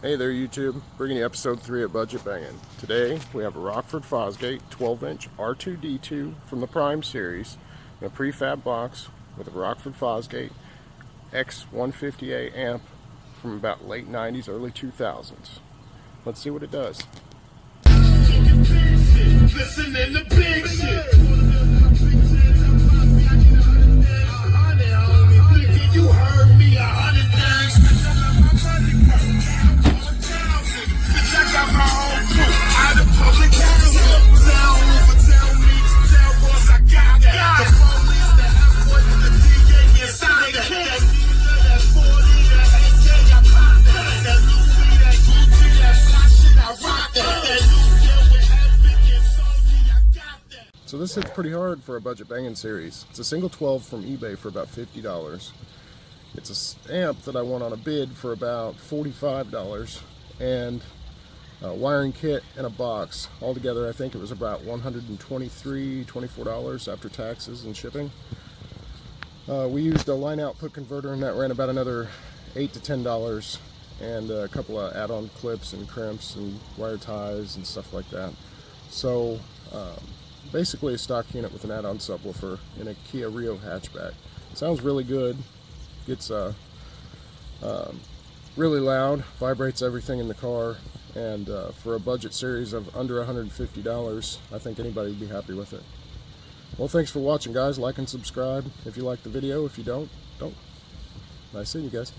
Hey there YouTube, bringing you episode 3 of Budget Bangin. Today we have a Rockford Fosgate 12-inch R2d2 from the Prime series in a prefab box with a Rockford Fosgate x150 amp from about late 90s, early 2000s. Let's see what it does. Listening to big shit. You heard me 100 times. Bitch, I got my own crew out of public house. Tell me, tell boss I got that. The police, the F-boys, the DA, inside that. That Nina, that 40, that AK, I pop that. That Louis, that Gucci, that fly shit, I rock that. That new deal with Epic and Sony, I got that. So this hits pretty hard for a Budget Bangin series. It's a single 12 from eBay for about $50. It's an amp that I won on a bid for about $45, and a wiring kit and a box. Altogether, I think it was about $123–124 after taxes and shipping. We used a line output converter, and that ran about another $8 to $10, and a couple of add-on clips and crimps and wire ties and stuff like that. So basically a stock unit with an add-on subwoofer in a Kia Rio hatchback. Sounds really good. Gets really loud, vibrates everything in the car, and for a budget series of under $150, I think anybody would be happy with it. Well, thanks for watching, guys. Like and subscribe if you like the video. If you don't. Nice seeing you guys.